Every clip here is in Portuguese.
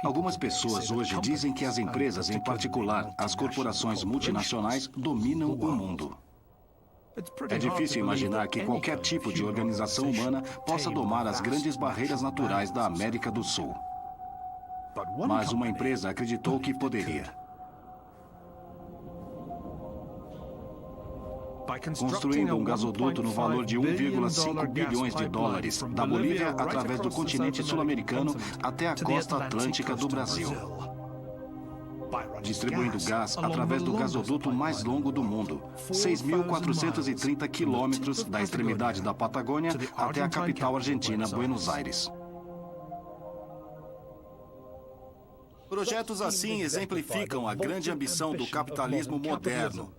Algumas pessoas hoje dizem que as empresas, em particular as corporações multinacionais, dominam o mundo. É difícil imaginar que qualquer tipo de organização humana possa domar as grandes barreiras naturais da América do Sul. Mas uma empresa acreditou que poderia. Construindo um gasoduto no valor de 1,5 bilhões de dólares, da Bolívia através do continente sul-americano até a costa atlântica do Brasil. Distribuindo gás através do gasoduto mais longo do mundo, 6.430 quilômetros da extremidade da Patagônia até a capital argentina, Buenos Aires. Projetos assim exemplificam a grande ambição do capitalismo moderno,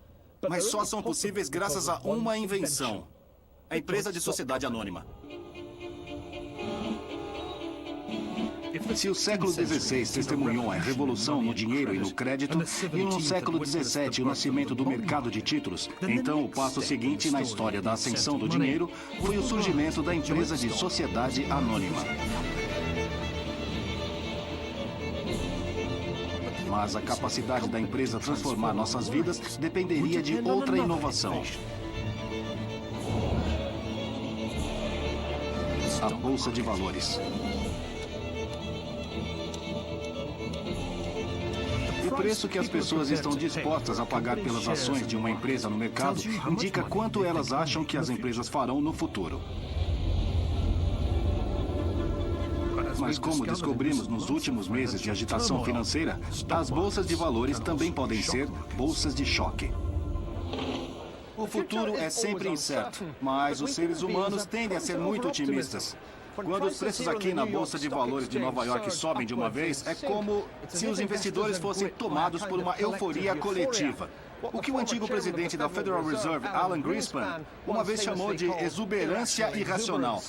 mas só são possíveis graças a uma invenção: a empresa de sociedade anônima. Se o século XVI testemunhou a revolução no dinheiro e no crédito, e no século XVII o nascimento do mercado de títulos, então o passo seguinte na história da ascensão do dinheiro foi o surgimento da empresa de sociedade anônima. Mas a capacidade da empresa transformar nossas vidas dependeria de outra inovação: a Bolsa de Valores. O preço que as pessoas estão dispostas a pagar pelas ações de uma empresa no mercado indica quanto elas acham que as empresas farão no futuro. Mas como descobrimos nos últimos meses de agitação financeira, as bolsas de valores também podem ser bolsas de choque. O futuro é sempre incerto, mas os seres humanos tendem a ser muito otimistas. Quando os preços aqui na Bolsa de Valores de Nova York sobem de uma vez, é como se os investidores fossem tomados por uma euforia coletiva. O que o antigo presidente da Federal Reserve, Alan Greenspan, uma vez chamou de exuberância irracional.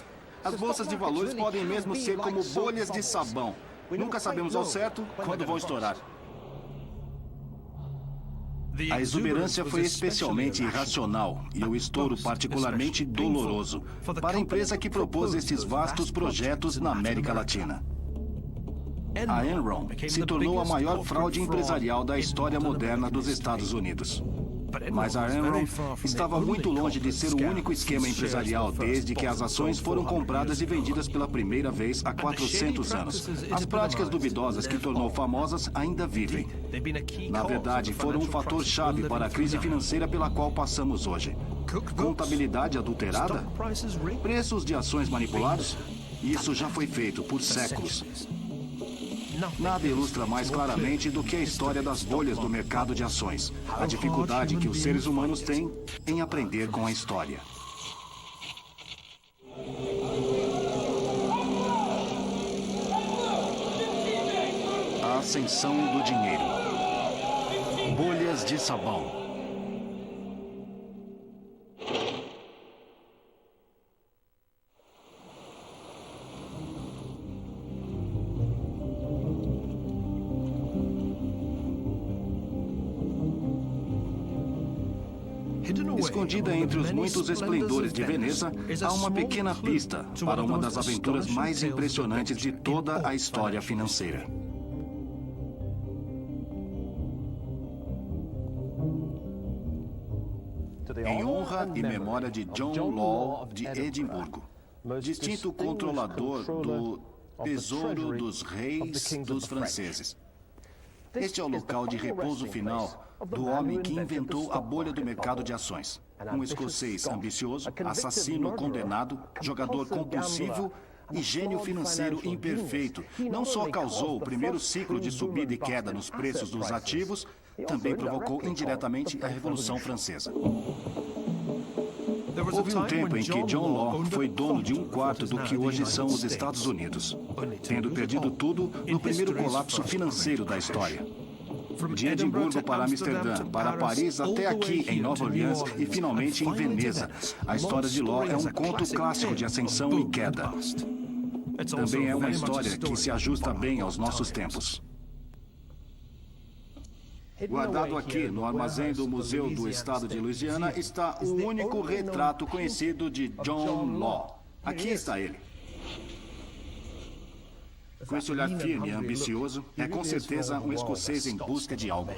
As bolsas de valores podem mesmo ser como bolhas de sabão. Nunca sabemos ao certo quando vão estourar. A exuberância foi especialmente irracional e o estouro particularmente doloroso para a empresa que propôs esses vastos projetos na América Latina. A Enron se tornou a maior fraude empresarial da história moderna dos Estados Unidos. Mas a Enron estava muito longe de ser o único esquema empresarial desde que as ações foram compradas e vendidas pela primeira vez há 400 anos. As práticas duvidosas que tornou famosas ainda vivem. Na verdade, foram um fator-chave para a crise financeira pela qual passamos hoje. Contabilidade adulterada? Preços de ações manipulados? Isso já foi feito por séculos. Nada ilustra mais claramente do que a história das bolhas do mercado de ações. A dificuldade que os seres humanos têm em aprender com a história. A ascensão do dinheiro. Bolhas de sabão. Escondida entre os muitos esplendores de Veneza, há uma pequena pista para uma das aventuras mais impressionantes de toda a história financeira. Em honra e memória de John Law de Edimburgo, distinto controlador do Tesouro dos Reis dos franceses. Este é o local de repouso final do homem que inventou a bolha do mercado de ações. Um escocês ambicioso, assassino condenado, jogador compulsivo e gênio financeiro imperfeito. Não só causou o primeiro ciclo de subida e queda nos preços dos ativos, também provocou indiretamente a Revolução Francesa. Houve um tempo em que John Law foi dono de um quarto do que hoje são os Estados Unidos, tendo perdido tudo no primeiro colapso financeiro da história. De Edimburgo para Amsterdã, para Paris até aqui em Nova Orleans e finalmente em Veneza. A história de Law é um conto clássico de ascensão e queda. Também é uma história que se ajusta bem aos nossos tempos. Guardado aqui no armazém do Museu do Estado de Louisiana está o único retrato conhecido de John Law. Aqui está ele. Com esse olhar firme e ambicioso, é com certeza um escocês em busca de algo.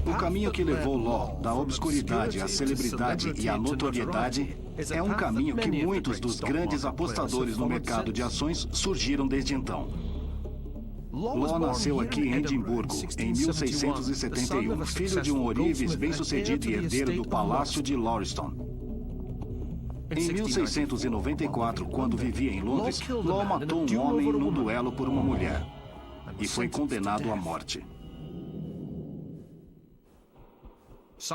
O caminho que levou Law da obscuridade à celebridade e à notoriedade é um caminho que muitos dos grandes apostadores no mercado de ações surgiram desde então. Law nasceu aqui em Edimburgo, em 1671, filho de um ourives bem-sucedido e herdeiro do Palácio de Lauriston. Em 1694, quando vivia em Londres, Law matou um homem num duelo por uma mulher e foi condenado à morte.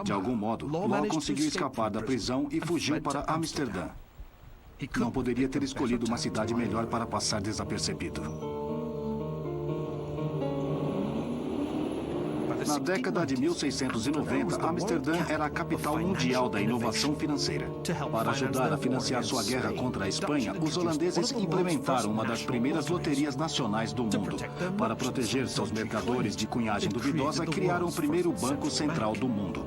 De algum modo, Law conseguiu escapar da prisão e fugiu para Amsterdã. Não poderia ter escolhido uma cidade melhor para passar desapercebido. Na década de 1690, Amsterdã era a capital mundial da inovação financeira. Para ajudar a financiar sua guerra contra a Espanha, os holandeses implementaram uma das primeiras loterias nacionais do mundo. Para proteger seus mercadores de cunhagem duvidosa, criaram o primeiro banco central do mundo.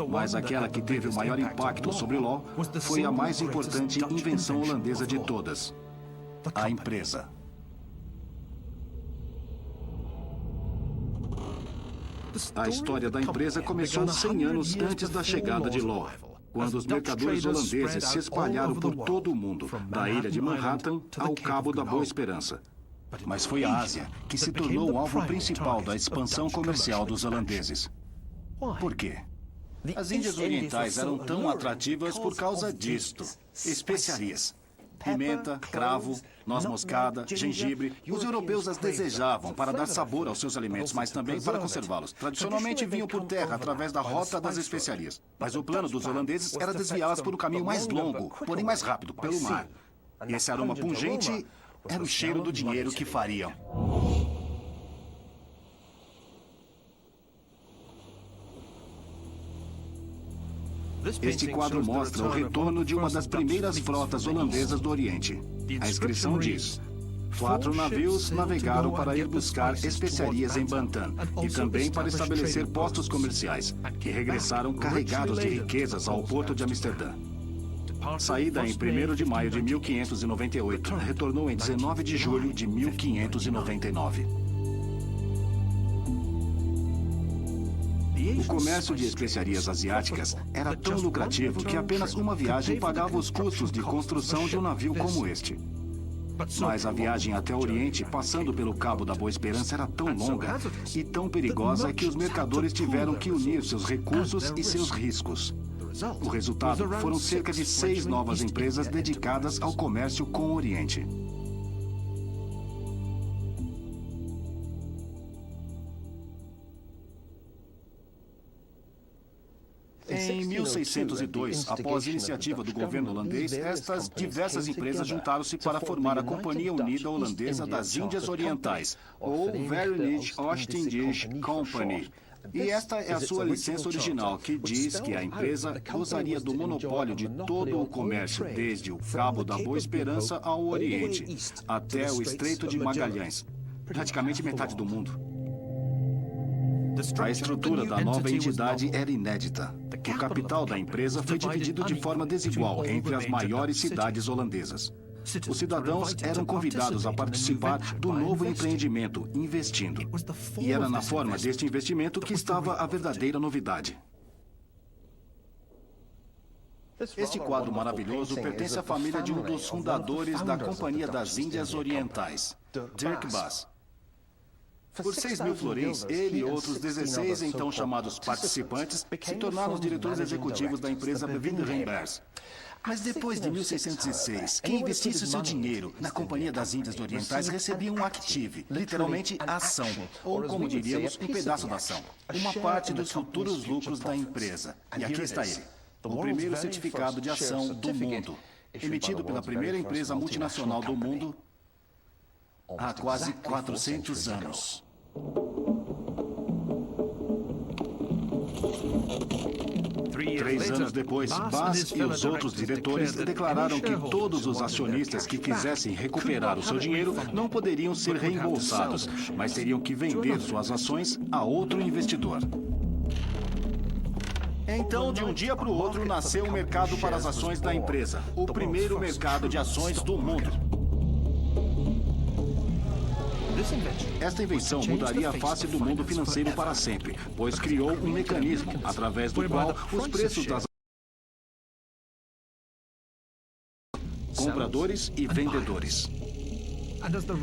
Mas aquela que teve o maior impacto sobre Law foi a mais importante invenção holandesa de todas: a empresa. A história da empresa começou 100 anos antes da chegada de Law, quando os mercadores holandeses se espalharam por todo o mundo, da ilha de Manhattan ao Cabo da Boa Esperança. Mas foi a Ásia que se tornou o alvo principal da expansão comercial dos holandeses. Por quê? As Índias Orientais eram tão atrativas por causa disto: especiarias. Pimenta, cravo, noz moscada, gengibre. Os europeus as desejavam para dar sabor aos seus alimentos, mas também para conservá-los. Tradicionalmente vinham por terra através da rota das especiarias. Mas o plano dos holandeses era desviá-las por um caminho mais longo, porém mais rápido, pelo mar. Esse aroma pungente era o cheiro do dinheiro que fariam. Este quadro mostra o retorno de uma das primeiras frotas holandesas do Oriente. A inscrição diz: 4 navios navegaram para ir buscar especiarias em Bantam e também para estabelecer postos comerciais, e regressaram carregados de riquezas ao porto de Amsterdã. Saída em 1º de maio de 1598, retornou em 19 de julho de 1599. O comércio de especiarias asiáticas era tão lucrativo que apenas uma viagem pagava os custos de construção de um navio como este. Mas a viagem até o Oriente, passando pelo Cabo da Boa Esperança, era tão longa e tão perigosa que os mercadores tiveram que unir seus recursos e seus riscos. O resultado foram cerca de 6 novas empresas dedicadas ao comércio com o Oriente. Em 1602, após iniciativa do governo holandês, estas diversas empresas juntaram-se para formar a Companhia Unida Holandesa das Índias Orientais, ou Verenigde Oost-Indische Compagnie. E esta é a sua licença original, que diz que a empresa gozaria do monopólio de todo o comércio, desde o Cabo da Boa Esperança ao Oriente, até o Estreito de Magalhães, praticamente metade do mundo. A estrutura da nova entidade era inédita. O capital da empresa foi dividido de forma desigual entre as maiores cidades holandesas. Os cidadãos eram convidados a participar do novo empreendimento, investindo. E era na forma deste investimento que estava a verdadeira novidade. Este quadro maravilhoso pertence à família de um dos fundadores da Companhia das Índias Orientais, Dirk Bass. Por 6.000 florins, ele e outros 16 então chamados participantes se tornaram os diretores executivos da empresa Windrembers. Mas depois de 1606, quem investisse o seu dinheiro na Companhia das Índias Orientais recebia um active, literalmente ação, ou como diríamos, um pedaço da ação, uma parte dos futuros lucros da empresa. E aqui está ele, o primeiro certificado de ação do mundo, emitido pela primeira empresa multinacional do mundo há quase 400 anos. Três anos depois, Bass e os outros diretores declararam que todos os acionistas que quisessem recuperar o seu dinheiro não poderiam ser reembolsados, mas teriam que vender suas ações a outro investidor. Então, de um dia para o outro, nasceu um mercado para as ações da empresa. O primeiro mercado de ações do mundo. Esta invenção mudaria a face do mundo financeiro para sempre, pois criou um mecanismo através do qual os preços das compradores e vendedores.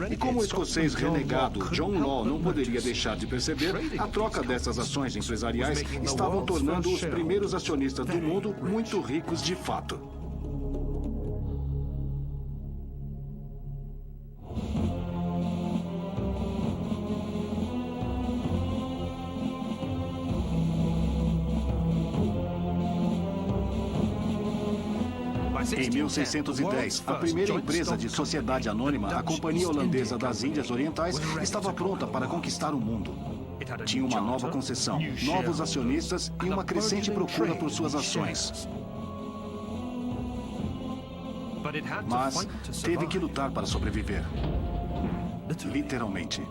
E como o escocês renegado John Law não poderia deixar de perceber, a troca dessas ações empresariais estavam tornando os primeiros acionistas do mundo muito ricos de fato. Em 1610, a primeira empresa de sociedade anônima, a Companhia Holandesa das Índias Orientais, estava pronta para conquistar o mundo. Tinha uma nova concessão, novos acionistas e uma crescente procura por suas ações. Mas teve que lutar para sobreviver. Literalmente.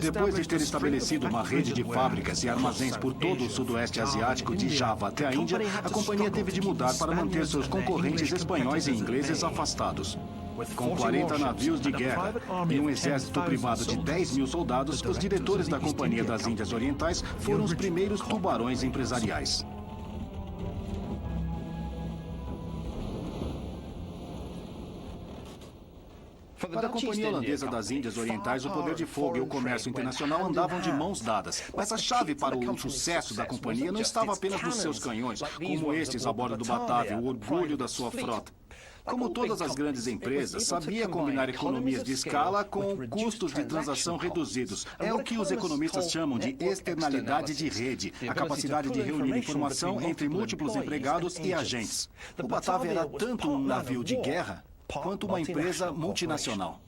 Depois de ter estabelecido uma rede de fábricas e armazéns por todo o sudoeste asiático, de Java até a Índia, a companhia teve de mudar para manter seus concorrentes espanhóis e ingleses afastados. Com 40 navios de guerra e um exército privado de 10 mil soldados, os diretores da Companhia das Índias Orientais foram os primeiros tubarões empresariais. Para a Companhia Holandesa das Índias Orientais, o poder de fogo e o comércio internacional andavam de mãos dadas. Mas a chave para o sucesso da companhia não estava apenas nos seus canhões, como estes a bordo do Batavia, o orgulho da sua frota. Como todas as grandes empresas, sabia combinar economias de escala com custos de transação reduzidos. É o que os economistas chamam de externalidade de rede, a capacidade de reunir informação entre múltiplos empregados e agentes. O Batavia era tanto um navio de guerra quanto uma empresa multinacional.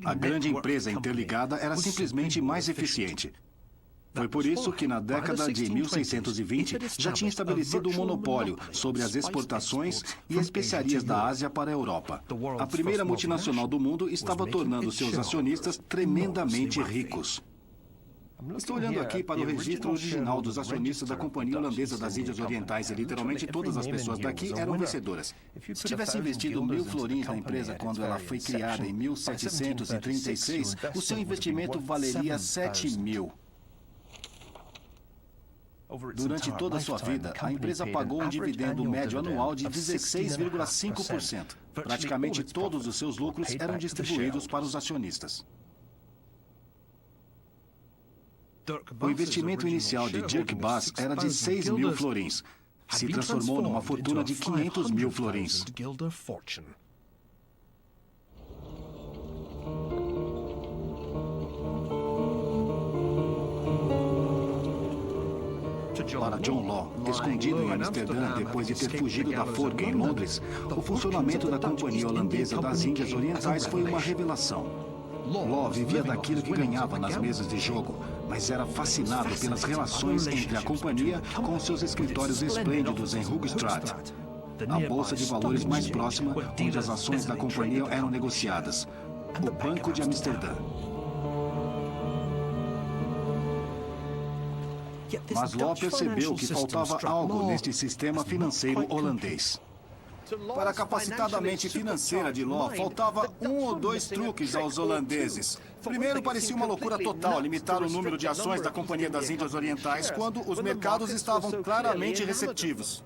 A grande empresa interligada era simplesmente mais eficiente. Foi por isso que, na década de 1620, já tinha estabelecido um monopólio sobre as exportações e especiarias da Ásia para a Europa. A primeira multinacional do mundo estava tornando seus acionistas tremendamente ricos. Estou olhando aqui para o registro original dos acionistas da Companhia Holandesa das Índias Orientais e literalmente todas as pessoas daqui eram vencedoras. Se tivesse investido 1.000 florins na empresa quando ela foi criada em 1736, o seu investimento valeria 7.000. Durante toda a sua vida, a empresa pagou um dividendo médio anual de 16,5%. Praticamente todos os seus lucros eram distribuídos para os acionistas. O investimento inicial de Dirk Bass era de 6.000 florins. Se transformou numa fortuna de 500.000 florins. Para John Law, escondido em Amsterdã depois de ter fugido da forca em Londres, o funcionamento da Companhia Holandesa das Índias Orientais foi uma revelação. Law vivia daquilo que ganhava nas mesas de jogo, mas era fascinado pelas relações entre a companhia com seus escritórios esplêndidos em Hoogstraat, a bolsa de valores mais próxima, onde as ações da companhia eram negociadas, o Banco de Amsterdã. Mas Law percebeu que faltava algo neste sistema financeiro holandês. Para a capacitada mente financeira de Law, faltava um ou dois truques aos holandeses. Primeiro, parecia uma loucura total limitar o número de ações da Companhia das Índias Orientais quando os mercados estavam claramente receptivos.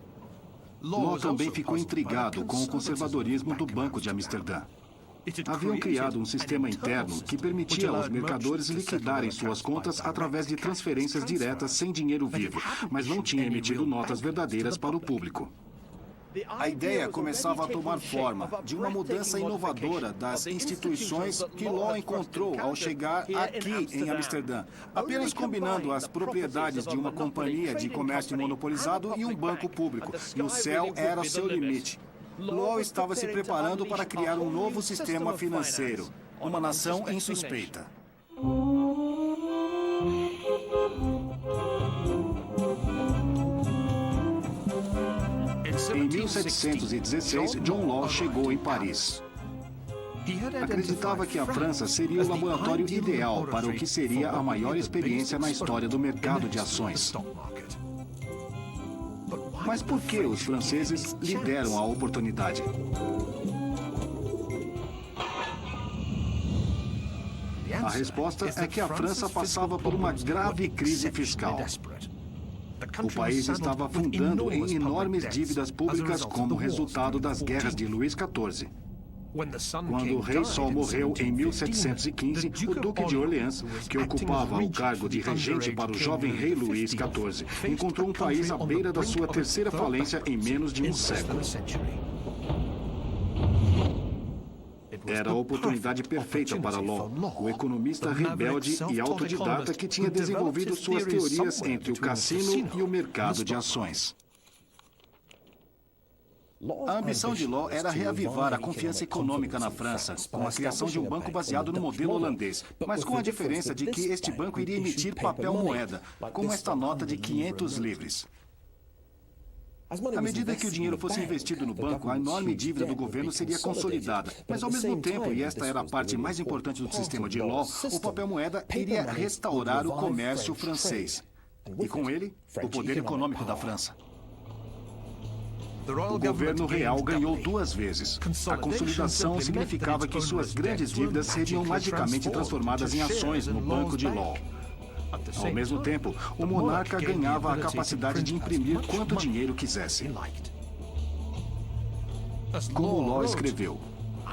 Law também ficou intrigado com o conservadorismo do Banco de Amsterdã. Haviam criado um sistema interno que permitia aos mercadores liquidarem suas contas através de transferências diretas sem dinheiro vivo, mas não tinha emitido notas verdadeiras para o público. A ideia começava a tomar forma de uma mudança inovadora das instituições que Law encontrou ao chegar aqui em Amsterdã, apenas combinando as propriedades de uma companhia de comércio monopolizado e um banco público, e o céu era seu limite. Law estava se preparando para criar um novo sistema financeiro, uma nação em suspeita. Em 1716, John Law chegou em Paris. Acreditava que a França seria o laboratório ideal para o que seria a maior experiência na história do mercado de ações. Mas por que os franceses lhe deram a oportunidade? A resposta é que a França passava por uma grave crise fiscal. O país estava afundando em enormes dívidas públicas como resultado das guerras de Luís XIV. Quando o rei Sol morreu em 1715, o Duque de Orleans, que ocupava o cargo de regente para o jovem rei Luís XIV, encontrou um país à beira da sua terceira falência em menos de um século. Era a oportunidade perfeita para Law, o economista rebelde e autodidata que tinha desenvolvido suas teorias entre o cassino e o mercado de ações. A ambição de Law era reavivar a confiança econômica na França, com a criação de um banco baseado no modelo holandês, mas com a diferença de que este banco iria emitir papel-moeda, como esta nota de 500 livres. À medida que o dinheiro fosse investido no banco, a enorme dívida do governo seria consolidada. Mas, ao mesmo tempo, e esta era a parte mais importante do sistema de Law, o papel-moeda iria restaurar o comércio francês. E, com ele, o poder econômico da França. O governo real ganhou duas vezes. A consolidação significava que suas grandes dívidas seriam magicamente transformadas em ações no banco de Law. Ao mesmo tempo, o monarca ganhava a capacidade de imprimir quanto dinheiro quisesse. Como Law escreveu,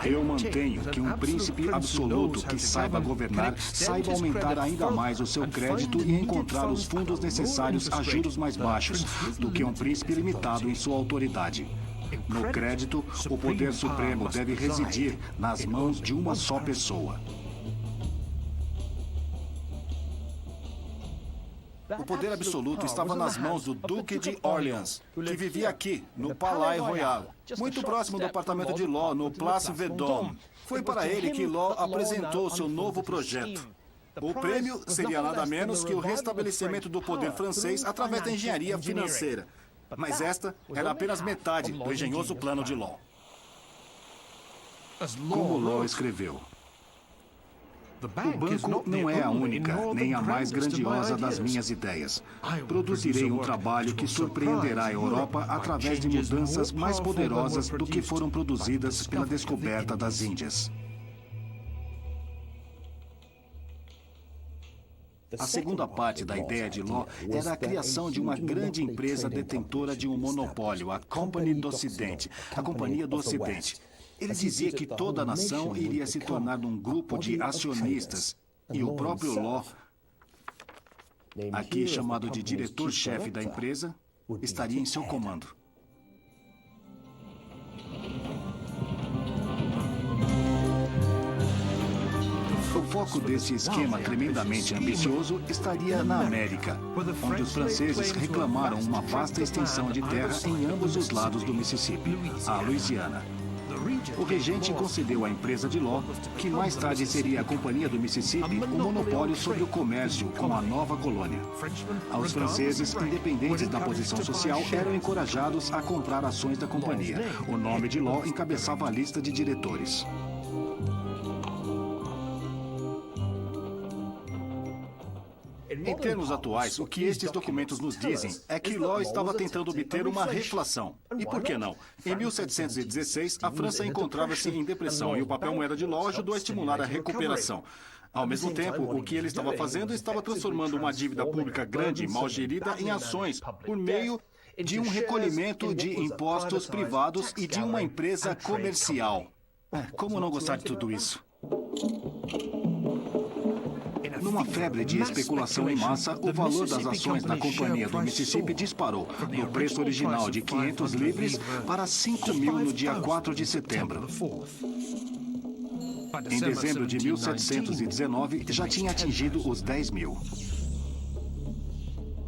eu mantenho que um príncipe absoluto que saiba governar, saiba aumentar ainda mais o seu crédito e encontrar os fundos necessários a juros mais baixos do que um príncipe limitado em sua autoridade. No crédito, o poder supremo deve residir nas mãos de uma só pessoa. O poder absoluto estava nas mãos do Duque de Orleans, que vivia aqui, no Palais Royal, muito próximo do apartamento de Law, no Place Vendôme. Foi para ele que Law apresentou seu novo projeto. O prêmio seria nada menos que o restabelecimento do poder francês através da engenharia financeira. Mas esta era apenas metade do engenhoso plano de Law. Como Law escreveu, o banco não é a única, nem a mais grandiosa das minhas ideias. Produzirei um trabalho que surpreenderá a Europa através de mudanças mais poderosas do que foram produzidas pela descoberta das Índias. A segunda parte da ideia de Law era a criação de uma grande empresa detentora de um monopólio, a Compagnie d'Occident, a Companhia do Ocidente. Ele dizia que toda a nação iria se tornar um grupo de acionistas e o próprio Law, aqui chamado de diretor-chefe da empresa, estaria em seu comando. O foco desse esquema tremendamente ambicioso estaria na América, onde os franceses reclamaram uma vasta extensão de terra em ambos os lados do Mississippi, a Louisiana. O regente concedeu à empresa de Law, que mais tarde seria a Companhia do Mississippi, o monopólio sobre o comércio com a nova colônia. Os franceses, independentes da posição social, eram encorajados a comprar ações da companhia. O nome de Law encabeçava a lista de diretores. Em termos atuais, o que estes documentos nos dizem é que Law estava tentando obter uma reflação. E por que não? Em 1716, a França encontrava-se em depressão e o papel-moeda de Law ajudou a estimular a recuperação. Ao mesmo tempo, o que ele estava fazendo estava transformando uma dívida pública grande e mal gerida em ações por meio de um recolhimento de impostos privados e de uma empresa comercial. Como não gostar de tudo isso? Numa febre de especulação em massa, o valor das ações da Companhia do Mississippi disparou, do preço original de 500 livres para 5.000 no dia 4 de setembro. Em dezembro de 1719, já tinha atingido os 10.000.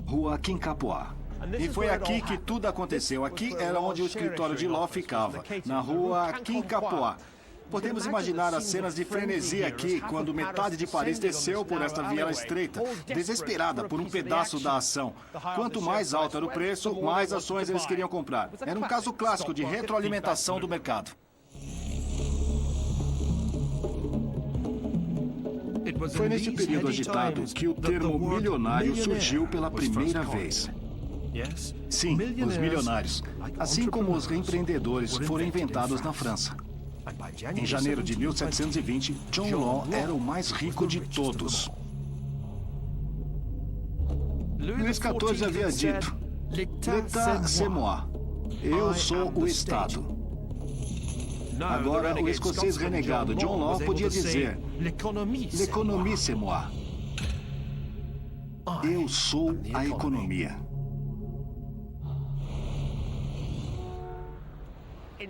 Rua Quincampoix. E foi aqui que tudo aconteceu. Aqui era onde o escritório de Law ficava, na Rua Quincampoix. Podemos imaginar as cenas de frenesi aqui, quando metade de Paris desceu por esta viela estreita, desesperada por um pedaço da ação. Quanto mais alto era o preço, mais ações eles queriam comprar. Era um caso clássico de retroalimentação do mercado. Foi neste período agitado que o termo milionário surgiu pela primeira vez. Sim, os milionários, assim como os empreendedores, foram inventados na França. Em janeiro de 1720, John Law era o mais rico de todos. Luís XIV havia dito: "L'État, c'est moi." Eu sou o Estado. Agora, o escocês renegado John Law podia dizer: "L'économie, c'est moi." Eu sou a economia.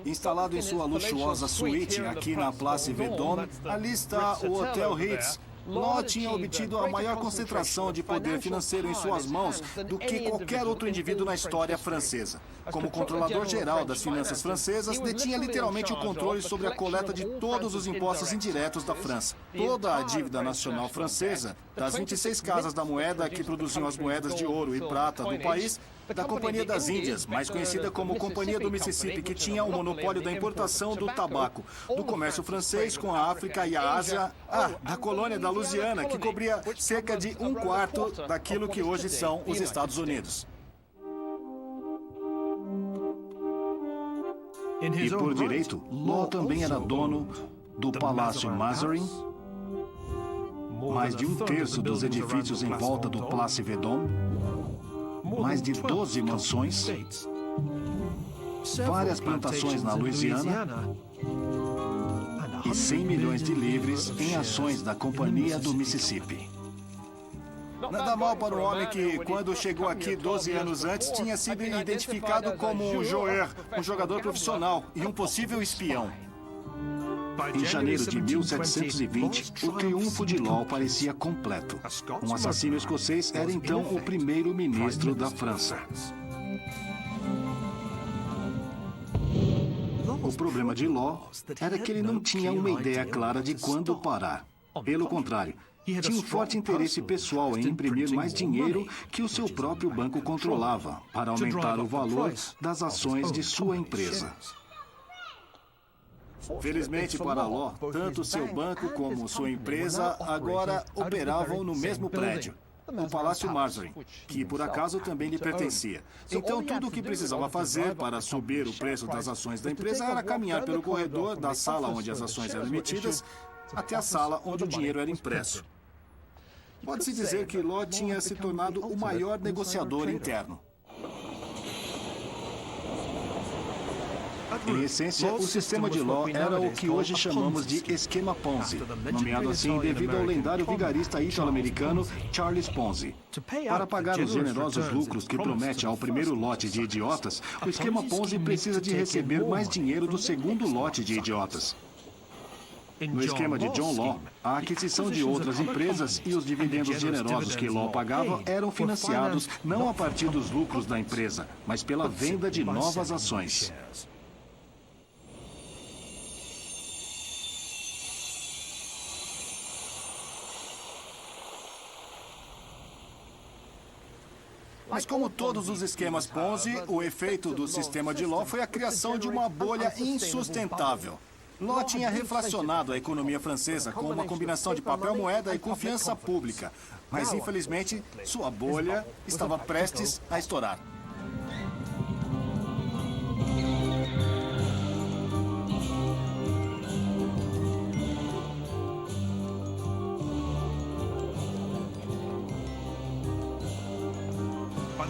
Instalado em sua luxuosa suíte aqui na Place Vendôme, ali está o Hotel Ritz. Law tinha obtido a maior concentração de poder financeiro em suas mãos do que qualquer outro indivíduo na história francesa. Como controlador geral das finanças francesas, detinha literalmente o controle sobre a coleta de todos os impostos indiretos da França. Toda a dívida nacional francesa, das 26 casas da moeda que produziam as moedas de ouro e prata do país, da Companhia das Índias, mais conhecida como Companhia do Mississippi, que tinha o monopólio da importação do tabaco, do comércio francês com a África e a Ásia, da colônia da Louisiana, que cobria cerca de 1/4 daquilo que hoje são os Estados Unidos. E por direito, Law também era dono do Palácio Mazarin, mais de 1/3 dos edifícios em volta do Place Vendôme, mais de 12 mansões, várias plantações na Louisiana e 100 milhões de livres em ações da Companhia do Mississippi. Nada mal para um homem que, quando chegou aqui 12 anos antes, tinha sido identificado como um joueur, um jogador profissional e um possível espião. Em janeiro de 1720, o triunfo de Law parecia completo. Um assassino escocês era então o primeiro-ministro da França. O problema de Law era que ele não tinha uma ideia clara de quando parar. Pelo contrário, tinha um forte interesse pessoal em imprimir mais dinheiro que o seu próprio banco controlava, para aumentar o valor das ações de sua empresa. Felizmente para Law, tanto seu banco como sua empresa agora operavam no mesmo prédio, o Palácio Mazarin, que por acaso também lhe pertencia. Então tudo o que precisava fazer para subir o preço das ações da empresa era caminhar pelo corredor da sala onde as ações eram emitidas até a sala onde o dinheiro era impresso. Pode-se dizer que Law tinha se tornado o maior negociador interno. Em essência, o sistema de Law era o que hoje chamamos de esquema Ponzi, nomeado assim devido ao lendário vigarista ítalo-americano Charles Ponzi. Para pagar os generosos lucros que promete ao primeiro lote de idiotas, o esquema Ponzi precisa de receber mais dinheiro do segundo lote de idiotas. No esquema de John Law, a aquisição de outras empresas e os dividendos generosos que Law pagava eram financiados não a partir dos lucros da empresa, mas pela venda de novas ações. Mas como todos os esquemas Ponzi, o efeito do sistema de Law foi a criação de uma bolha insustentável. Law tinha reflacionado a economia francesa com uma combinação de papel moeda e confiança pública. Mas, infelizmente, sua bolha estava prestes a estourar.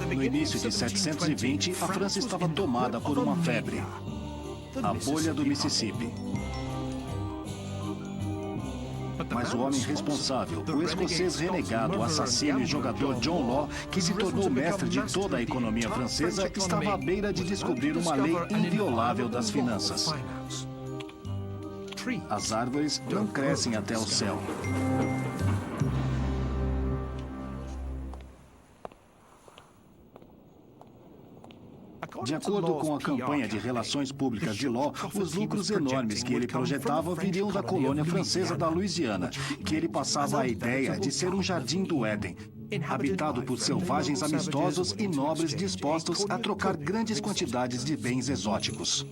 No início de 720, a França estava tomada por uma febre, a bolha do Mississippi. Mas o homem responsável, o escocês renegado, assassino e jogador John Law, que se tornou mestre de toda a economia francesa, estava à beira de descobrir uma lei inviolável das finanças. As árvores não crescem até o céu. De acordo com a campanha de relações públicas de Law, os lucros enormes que ele projetava viriam da colônia francesa da Louisiana, que ele passava a ideia de ser um jardim do Éden, habitado por selvagens amistosos e nobres dispostos a trocar grandes quantidades de bens exóticos.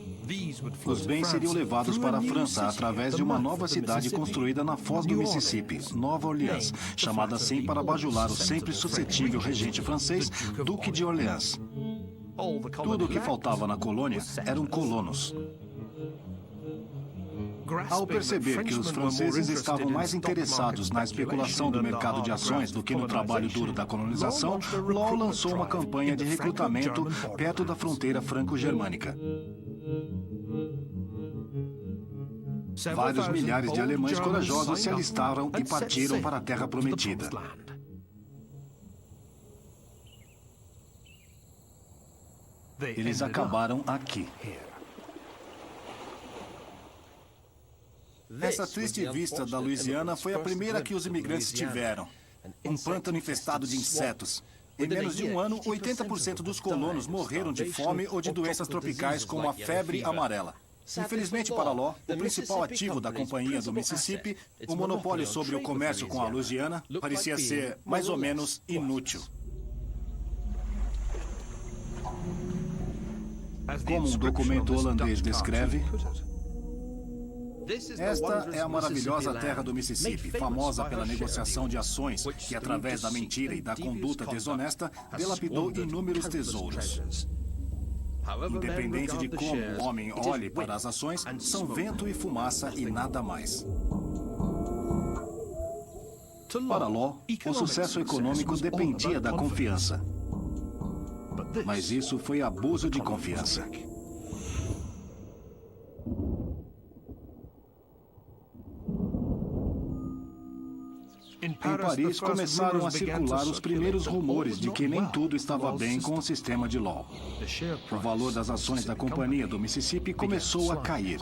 Os bens seriam levados para a França através de uma nova cidade construída na foz do Mississippi, Nova Orleans, chamada assim para bajular o sempre suscetível regente francês, Duque de Orleans. Tudo o que faltava na colônia eram colonos. Ao perceber que os franceses estavam mais interessados na especulação do mercado de ações do que no trabalho duro da colonização, Law lançou uma campanha de recrutamento perto da fronteira franco-germânica. Vários milhares de alemães corajosos se alistaram e partiram para a Terra Prometida. Eles acabaram aqui. Essa triste vista da Louisiana foi a primeira que os imigrantes tiveram. Um pântano infestado de insetos. Em menos de um ano, 80% dos colonos morreram de fome ou de doenças tropicais como a febre amarela. Infelizmente para Law, o principal ativo da Companhia do Mississippi, o monopólio sobre o comércio com a Louisiana, parecia ser mais ou menos inútil. Como um documento holandês descreve, esta é a maravilhosa terra do Mississippi, famosa pela negociação de ações, que através da mentira e da conduta desonesta, dilapidou inúmeros tesouros. Independente de como o homem olhe para as ações, são vento e fumaça e nada mais. Para Law, o sucesso econômico dependia da confiança. Mas isso foi abuso de confiança. Em Paris, começaram a circular os primeiros rumores de que nem tudo estava bem com o sistema de Law. O valor das ações da Companhia do Mississippi começou a cair.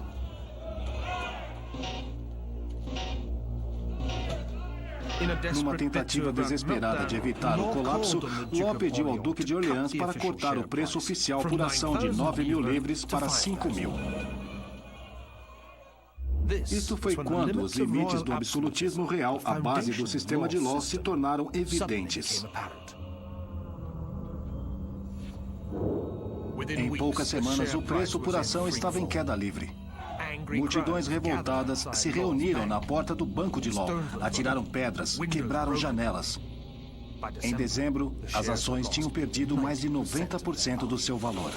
Numa tentativa desesperada de evitar o colapso, Law pediu ao Duque de Orleans para cortar o preço oficial por ação de 9.000 livres para 5.000. Isto foi quando os limites do absolutismo real, à base do sistema de Law, se tornaram evidentes. Em poucas semanas, o preço por ação estava em queda livre. Multidões revoltadas se reuniram na porta do Banco de Law, atiraram pedras, quebraram janelas. Em dezembro, as ações tinham perdido mais de 90% do seu valor.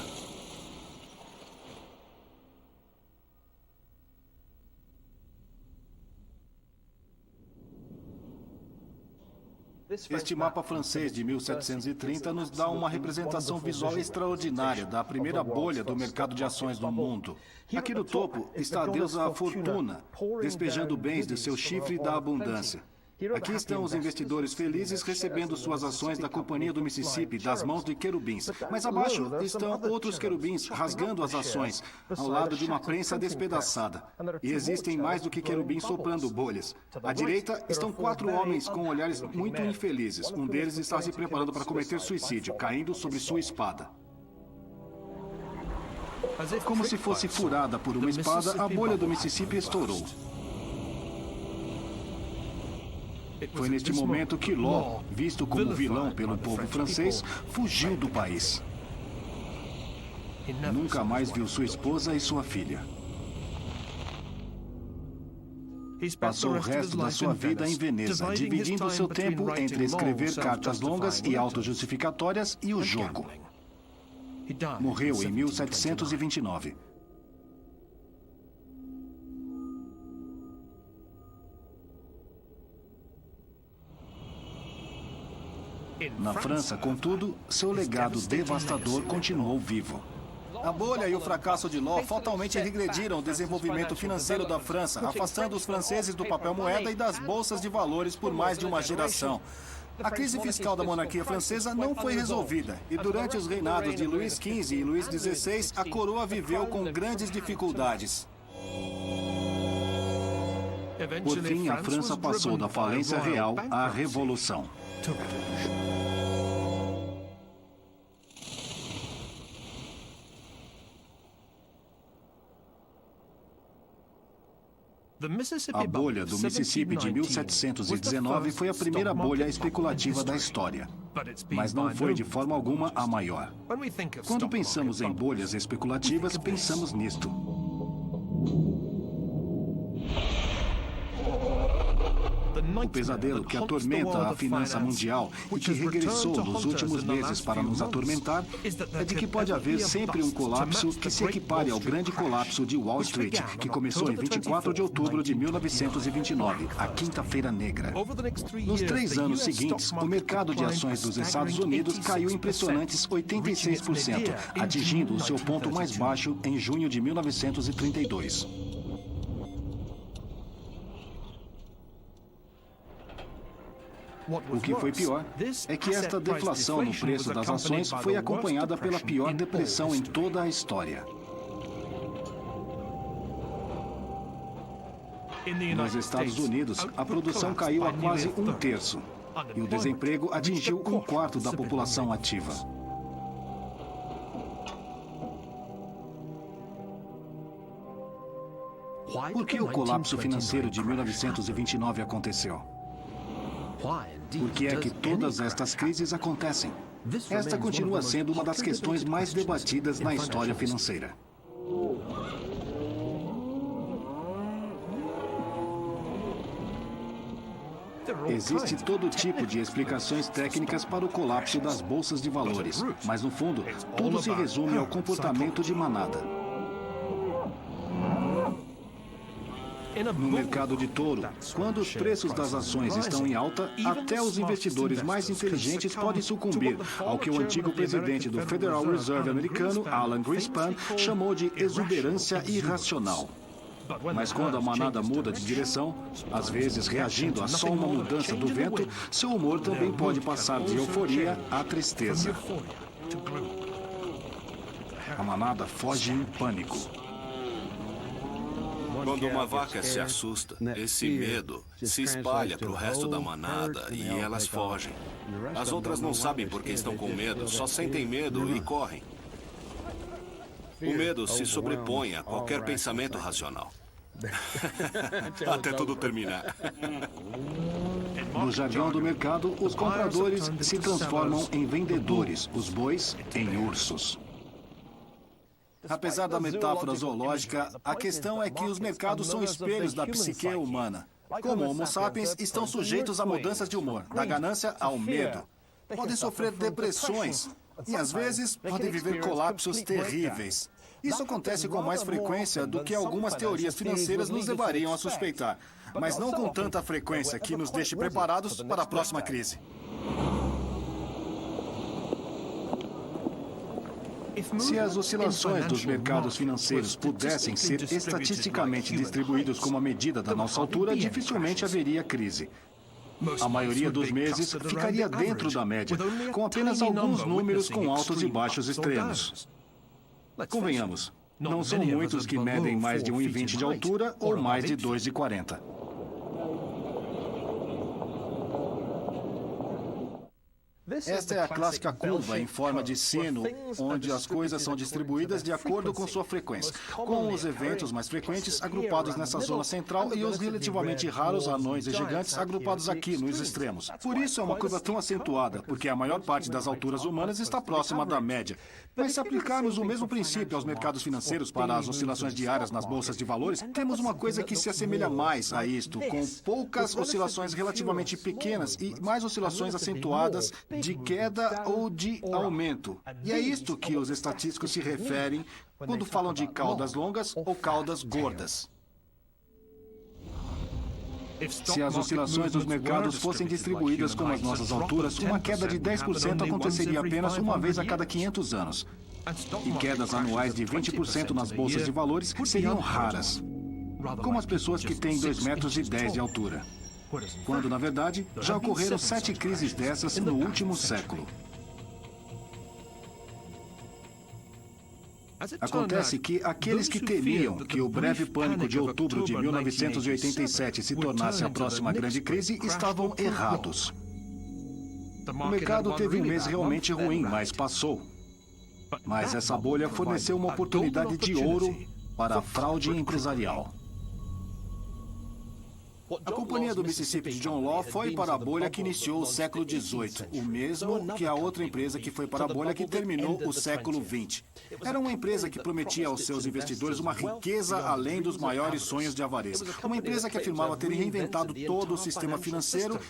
Este mapa francês de 1730 nos dá uma representação visual extraordinária da primeira bolha do mercado de ações no mundo. Aqui no topo está a deusa Fortuna, despejando bens de seu chifre da abundância. Aqui estão os investidores felizes recebendo suas ações da Companhia do Mississippi das mãos de querubins. Mas abaixo estão outros querubins rasgando as ações, ao lado de uma prensa despedaçada. E existem mais do que querubins soprando bolhas. À direita estão 4 homens com olhares muito infelizes. Um deles está se preparando para cometer suicídio, caindo sobre sua espada. Como se fosse furada por uma espada, a bolha do Mississippi estourou. Foi neste momento que Law, visto como vilão pelo povo francês, fugiu do país. Nunca mais viu sua esposa e sua filha. Passou o resto da sua vida em Veneza, dividindo seu tempo entre escrever cartas longas e autojustificatórias e o jogo. Morreu em 1729. Na França, contudo, seu legado devastador continuou vivo. A bolha e o fracasso de Law fatalmente regrediram o desenvolvimento financeiro da França, afastando os franceses do papel moeda e das bolsas de valores por mais de uma geração. A crise fiscal da monarquia francesa não foi resolvida, e durante os reinados de Luís XV e Luís XVI, a coroa viveu com grandes dificuldades. Por fim, a França passou da falência real à revolução. A bolha do Mississippi de 1719 foi a primeira bolha especulativa da história. mas não foi de forma alguma a maior. Quando pensamos em bolhas especulativas, pensamos nisto. O pesadelo que atormenta a finança mundial e que regressou nos últimos meses para nos atormentar é de que pode haver sempre um colapso que se equipare ao grande colapso de Wall Street, que começou em 24 de outubro de 1929, a Quinta-feira Negra. Nos 3 anos seguintes, o mercado de ações dos Estados Unidos caiu impressionantes 86%, atingindo o seu ponto mais baixo em junho de 1932. O que foi pior é que esta deflação no preço das ações foi acompanhada pela pior depressão em toda a história. Nos Estados Unidos, a produção caiu a quase 1/3 e o desemprego atingiu 1/4 da população ativa. Por que o colapso financeiro de 1929 aconteceu? Por que é que todas estas crises acontecem? Esta continua sendo uma das questões mais debatidas na história financeira. Existe todo tipo de explicações técnicas para o colapso das bolsas de valores, mas no fundo, tudo se resume ao comportamento de manada. No mercado de touro, quando os preços das ações estão em alta, até os investidores mais inteligentes podem sucumbir ao que o antigo presidente do Federal Reserve americano, Alan Greenspan, chamou de exuberância irracional. Mas quando a manada muda de direção, às vezes reagindo a só uma mudança do vento, seu humor também pode passar de euforia à tristeza. A manada foge em pânico. Quando uma vaca se assusta, esse medo se espalha para o resto da manada e elas fogem. As outras não sabem por que estão com medo, só sentem medo e correm. O medo se sobrepõe a qualquer pensamento racional. Até tudo terminar. No jargão do mercado, os compradores se transformam em vendedores, os bois em ursos. Apesar da metáfora zoológica, a questão é que os mercados são espelhos da psique humana. Como Homo sapiens, estão sujeitos a mudanças de humor, da ganância ao medo. Podem sofrer depressões e, às vezes, podem viver colapsos terríveis. Isso acontece com mais frequência do que algumas teorias financeiras nos levariam a suspeitar, mas não com tanta frequência que nos deixe preparados para a próxima crise. Se as oscilações dos mercados financeiros pudessem ser estatisticamente distribuídos como a medida da nossa altura, dificilmente haveria crise. A maioria dos meses ficaria dentro da média, com apenas alguns números com altos e baixos extremos. Convenhamos, não são muitos que medem mais de 1,20 de altura ou mais de 2,40. Esta é a clássica curva em forma de sino, onde as coisas são distribuídas de acordo com sua frequência, com os eventos mais frequentes agrupados nessa zona central e os relativamente raros anões e gigantes agrupados aqui nos extremos. Por isso é uma curva tão acentuada, porque a maior parte das alturas humanas está próxima da média. Mas se aplicarmos o mesmo princípio aos mercados financeiros para as oscilações diárias nas bolsas de valores, temos uma coisa que se assemelha mais a isto, com poucas oscilações relativamente pequenas e mais oscilações acentuadas de queda ou de aumento. E é isto que os estatísticos se referem quando falam de caudas longas ou caudas gordas. Se as oscilações dos mercados fossem distribuídas como as nossas alturas, uma queda de 10% aconteceria apenas uma vez a cada 500 anos. E quedas anuais de 20% nas bolsas de valores seriam raras, como as pessoas que têm 2,10 metros de altura. Quando, na verdade, já ocorreram 7 crises dessas no último século. Acontece que aqueles que temiam que o breve pânico de outubro de 1987 se tornasse a próxima grande crise estavam errados. O mercado teve um mês realmente ruim, mas passou. Mas essa bolha forneceu uma oportunidade de ouro para a fraude empresarial. A Companhia do Mississippi de John Law foi para a bolha que iniciou o século XVIII, o mesmo que a outra empresa que foi para a bolha que terminou o século XX. Era uma empresa que prometia aos seus investidores uma riqueza além dos maiores sonhos de avareza. Uma empresa que afirmava ter reinventado todo o sistema financeiro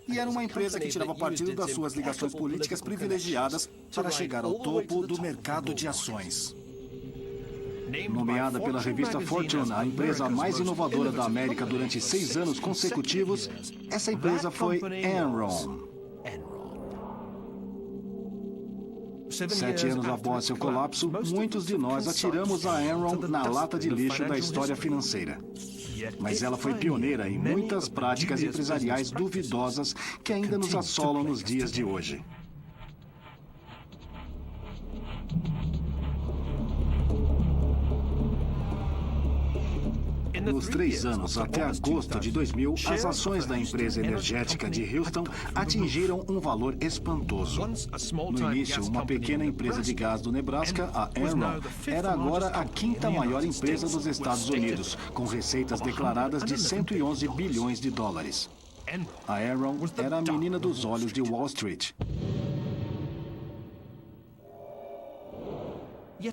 e era uma empresa que tirava partido das suas ligações políticas privilegiadas para chegar ao topo do mercado de ações. Nomeada pela revista Fortune a empresa mais inovadora da América durante 6 anos consecutivos, essa empresa foi Enron. 7 anos após seu colapso, muitos de nós atiramos a Enron na lata de lixo da história financeira. Mas ela foi pioneira em muitas práticas empresariais duvidosas que ainda nos assolam nos dias de hoje. Nos 3 anos, até agosto de 2000, as ações da empresa energética de Houston atingiram um valor espantoso. No início, uma pequena empresa de gás do Nebraska, a Enron, era agora a 5ª maior empresa dos Estados Unidos, com receitas declaradas de 111 bilhões de dólares. A Enron era a menina dos olhos de Wall Street.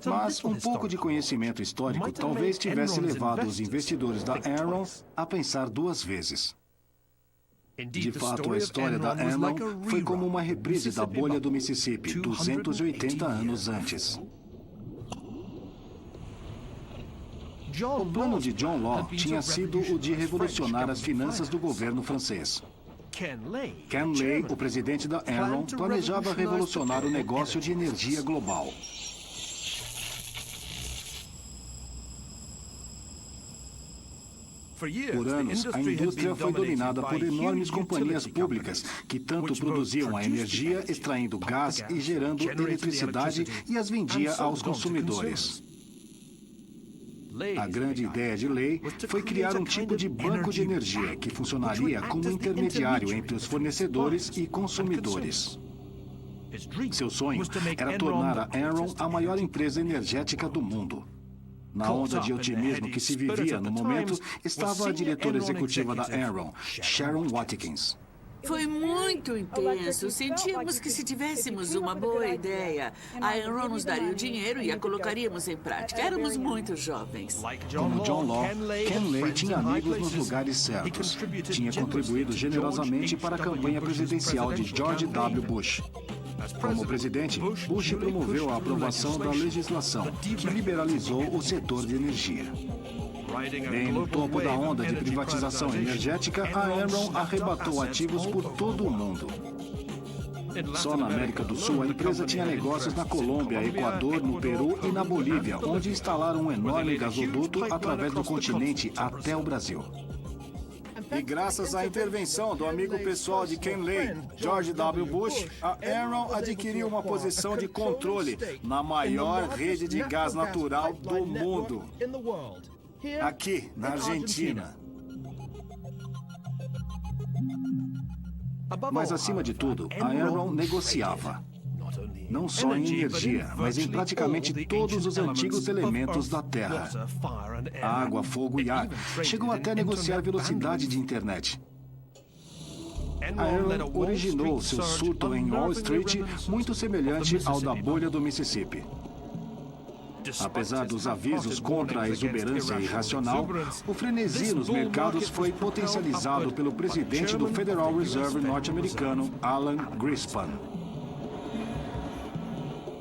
Mas um pouco de conhecimento histórico talvez tivesse levado os investidores da Enron a pensar 2 vezes. De fato, a história da Enron foi como uma reprise da bolha do Mississippi, 280 anos antes. O plano de John Law tinha sido o de revolucionar as finanças do governo francês. Ken Lay, o presidente da Enron, planejava revolucionar o negócio de energia global. Por anos, a indústria foi dominada por enormes companhias públicas que tanto produziam a energia, extraindo gás e gerando eletricidade e as vendia aos consumidores. A grande ideia de Lay foi criar um tipo de banco de energia que funcionaria como intermediário entre os fornecedores e consumidores. Seu sonho era tornar a Enron a maior empresa energética do mundo. Na onda de otimismo que se vivia no momento, estava a diretora executiva da Enron, Sharon Watkins. Foi muito intenso. Sentíamos que se tivéssemos uma boa ideia, a Enron nos daria o dinheiro e a colocaríamos em prática. Éramos muito jovens. Como John Law, Ken Lay tinha amigos nos lugares certos. Tinha contribuído generosamente para a campanha presidencial de George W. Bush. Como presidente, Bush promoveu a aprovação da legislação que liberalizou o setor de energia. Bem no topo da onda de privatização energética, a Enron arrebatou ativos por todo o mundo. Só na América do Sul, a empresa tinha negócios na Colômbia, Equador, no Peru e na Bolívia, onde instalaram um enorme gasoduto através do continente até o Brasil. E graças à intervenção do amigo pessoal de Ken Lay, George W. Bush, a Enron adquiriu uma posição de controle na maior rede de gás natural do mundo, aqui na Argentina. Mas, acima de tudo, a Enron negociava. Não só em energia, mas em praticamente todos os antigos elementos da Terra. Água, fogo e ar. Chegou até a negociar velocidade de internet. A Enron originou seu surto em Wall Street muito semelhante ao da bolha do Mississippi. Apesar dos avisos contra a exuberância irracional, o frenesi nos mercados foi potencializado pelo presidente do Federal Reserve norte-americano, Alan Greenspan.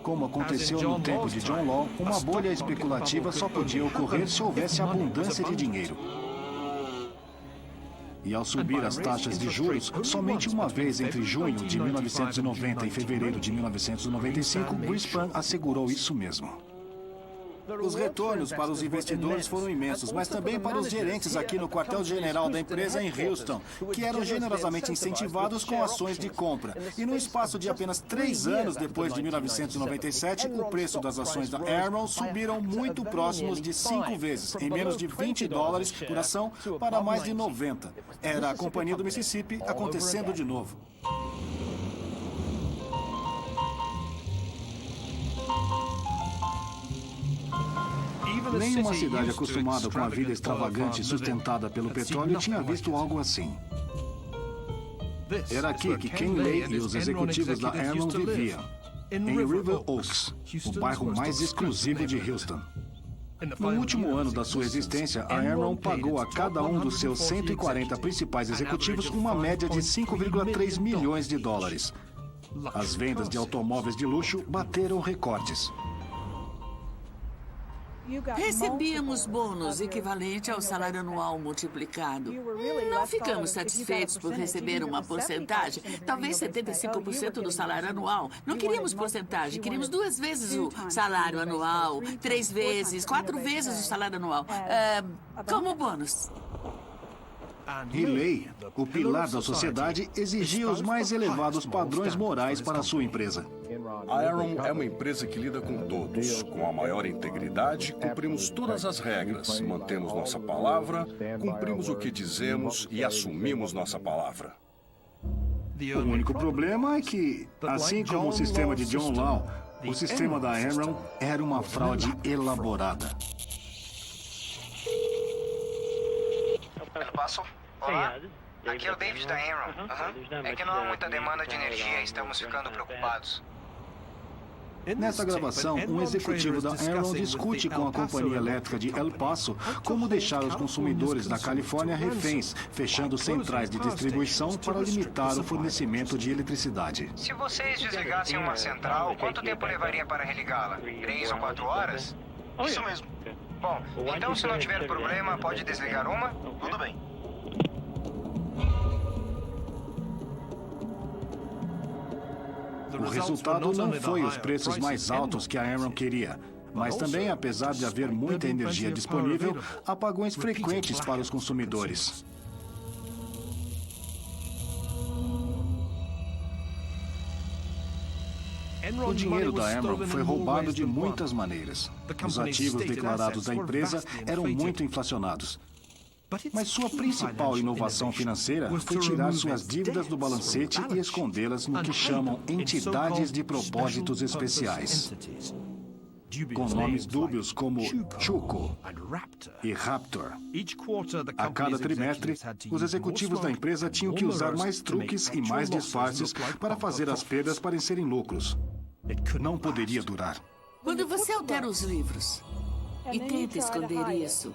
Como aconteceu no tempo de John Law, uma bolha especulativa só podia ocorrer se houvesse abundância de dinheiro. E ao subir as taxas de juros, somente uma vez entre junho de 1990 e fevereiro de 1995, Greenspan assegurou isso mesmo. Os retornos para os investidores foram imensos, mas também para os gerentes aqui no quartel-general da empresa em Houston, que eram generosamente incentivados com ações de compra. E no espaço de apenas 3 anos depois de 1997, o preço das ações da Enron subiram muito próximos de 5 vezes, em menos de $20 por ação, para mais de 90. Era a Companhia do Mississippi acontecendo de novo. Nenhuma cidade acostumada com a vida extravagante e sustentada pelo petróleo tinha visto algo assim. Era aqui que Ken Lay e os executivos da Enron viviam, em River Oaks, o bairro mais exclusivo de Houston. No último ano da sua existência, a Enron pagou a cada um dos seus 140 principais executivos uma média de 5,3 milhões de dólares. As vendas de automóveis de luxo bateram recordes. Recebíamos bônus equivalente ao salário anual multiplicado. Não ficamos satisfeitos por receber uma porcentagem, talvez 75% do salário anual. Não queríamos porcentagem, queríamos 2 vezes o salário anual, 3 vezes, 4 vezes o salário anual, como bônus. E Lay, o pilar da sociedade, exigia os mais elevados padrões morais para a sua empresa. A Enron é uma empresa que lida com todos. Com a maior integridade, cumprimos todas as regras, mantemos nossa palavra, cumprimos o que dizemos e assumimos nossa palavra. O único problema é que, assim como o sistema de John Law, o sistema da Enron era uma fraude elaborada. El Paso? Olá, aqui é o David da Enron. É que não há muita demanda de energia e estamos ficando preocupados. Nessa gravação, um executivo da Enron discute com a companhia elétrica de El Paso como deixar os consumidores da Califórnia reféns, fechando centrais de distribuição para limitar o fornecimento de eletricidade. Se vocês desligassem uma central, quanto tempo levaria para religá-la? 3 ou 4 horas? Isso mesmo. Bom, então se não tiver problema, pode desligar uma? Tudo bem. O resultado não foi os preços mais altos que a Enron queria, mas também, apesar de haver muita energia disponível, apagões frequentes para os consumidores. O dinheiro da Enron foi roubado de muitas maneiras. Os ativos declarados da empresa eram muito inflacionados. Mas sua principal inovação financeira foi tirar suas dívidas do balancete e escondê-las no que chamam entidades de propósitos especiais, com nomes dúbios como Chuco e Raptor. A cada trimestre, os executivos da empresa tinham que usar mais truques e mais disfarces para fazer as perdas parecerem lucros. Não poderia durar. Quando você altera os livros e tenta esconder isso,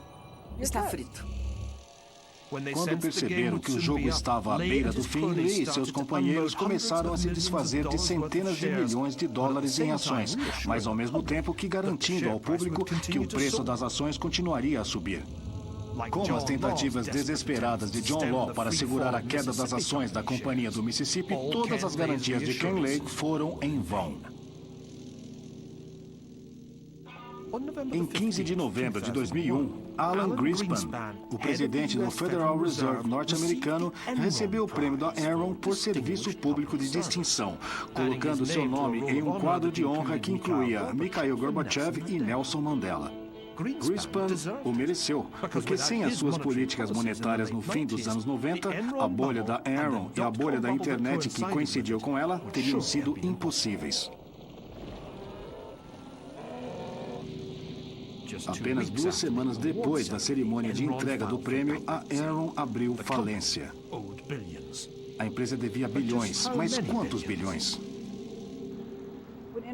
está frito. Quando perceberam que o jogo estava à beira do fim, Lee e seus companheiros começaram a se desfazer de centenas de milhões de dólares em ações, mas ao mesmo tempo que garantindo ao público que o preço das ações continuaria a subir. Como as tentativas desesperadas de John Law para segurar a queda das ações da Companhia do Mississippi, todas as garantias de Ken Lay foram em vão. Em 15 de novembro de 2001, Alan Greenspan, o presidente do Federal Reserve norte-americano, recebeu o prêmio da Enron por serviço público de distinção, colocando seu nome em um quadro de honra que incluía Mikhail Gorbachev e Nelson Mandela. Greenspan o mereceu, porque sem as suas políticas monetárias no fim dos anos 90, a bolha da Enron e a bolha da internet que coincidiu com ela teriam sido impossíveis. Apenas 2 semanas depois da cerimônia de entrega do prêmio, a Enron abriu falência. A empresa devia bilhões, mas quantos bilhões?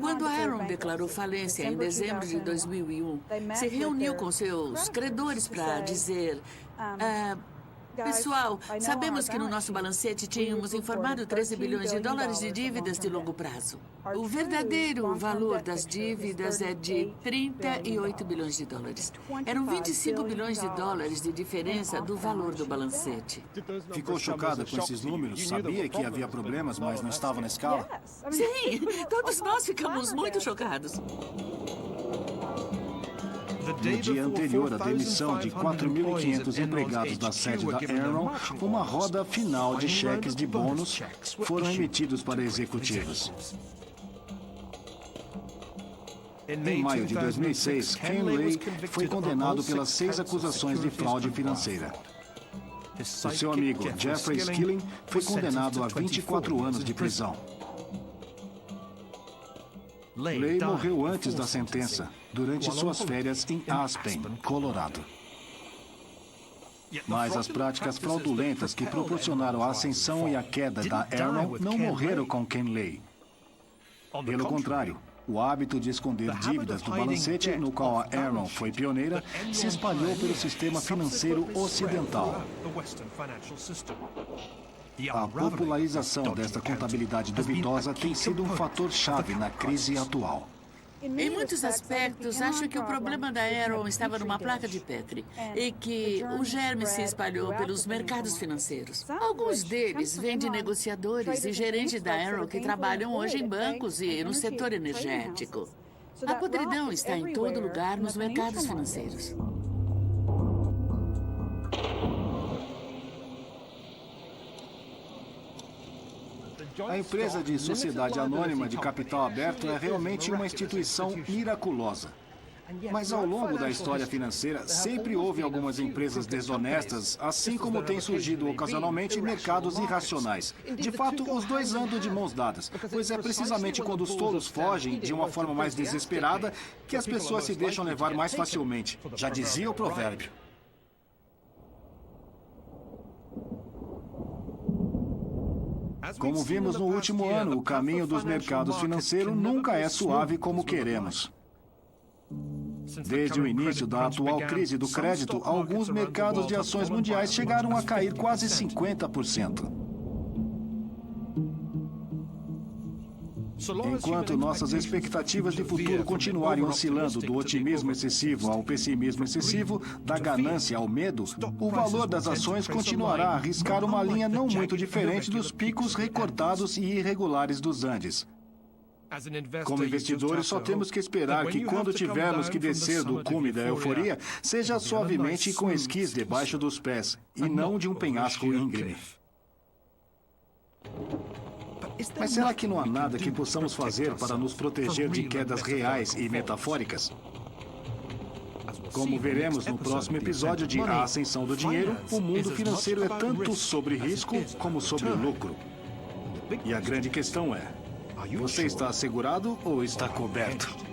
Quando a Enron declarou falência em dezembro de 2001, se reuniu com seus credores para dizer... Pessoal, sabemos que no nosso balancete tínhamos informado 13 bilhões de dólares de dívidas de longo prazo. O verdadeiro valor das dívidas é de 38 bilhões de dólares. Eram 25 bilhões de dólares de diferença do valor do balancete. Ficou chocada com esses números? Sabia que havia problemas, mas não estava na escala? Sim, todos nós ficamos muito chocados. No dia anterior à demissão de 4.500 empregados da sede da Enron, uma roda final de cheques de bônus foram emitidos para executivos. Em maio de 2006, Ken Lay foi condenado pelas 6 acusações de fraude financeira. O seu amigo Jeffrey Skilling foi condenado a 24 anos de prisão. Lei morreu antes da sentença, durante suas férias em Aspen, Colorado. Mas as práticas fraudulentas que proporcionaram a ascensão e a queda da Enron não morreram com Ken Lay. Pelo contrário, o hábito de esconder dívidas do balancete, no qual a Enron foi pioneira, se espalhou pelo sistema financeiro ocidental. A popularização desta contabilidade duvidosa tem sido um fator-chave na crise atual. Em muitos aspectos, acho que o problema da Enron estava numa placa de Petri e que o germe se espalhou pelos mercados financeiros. Alguns deles vêm de negociadores e gerentes da Enron que trabalham hoje em bancos e no setor energético. A podridão está em todo lugar nos mercados financeiros. A empresa de sociedade anônima de capital aberto é realmente uma instituição miraculosa. Mas ao longo da história financeira, sempre houve algumas empresas desonestas, assim como tem surgido ocasionalmente mercados irracionais. De fato, os dois andam de mãos dadas, pois é precisamente quando os tolos fogem de uma forma mais desesperada que as pessoas se deixam levar mais facilmente. Já dizia o provérbio. Como vimos no último ano, o caminho dos mercados financeiros nunca é suave como queremos. Desde o início da atual crise do crédito, alguns mercados de ações mundiais chegaram a cair quase 50%. Enquanto nossas expectativas de futuro continuarem oscilando do otimismo excessivo ao pessimismo excessivo, da ganância ao medo, o valor das ações continuará a riscar uma linha não muito diferente dos picos recortados e irregulares dos Andes. Como investidores, só temos que esperar que quando tivermos que descer do cume da euforia, seja suavemente com esquis debaixo dos pés, e não de um penhasco íngreme. Mas será que não há nada que possamos fazer para nos proteger de quedas reais e metafóricas? Como veremos no próximo episódio de A Ascensão do Dinheiro, o mundo financeiro é tanto sobre risco como sobre lucro. E a grande questão é: você está assegurado ou está coberto?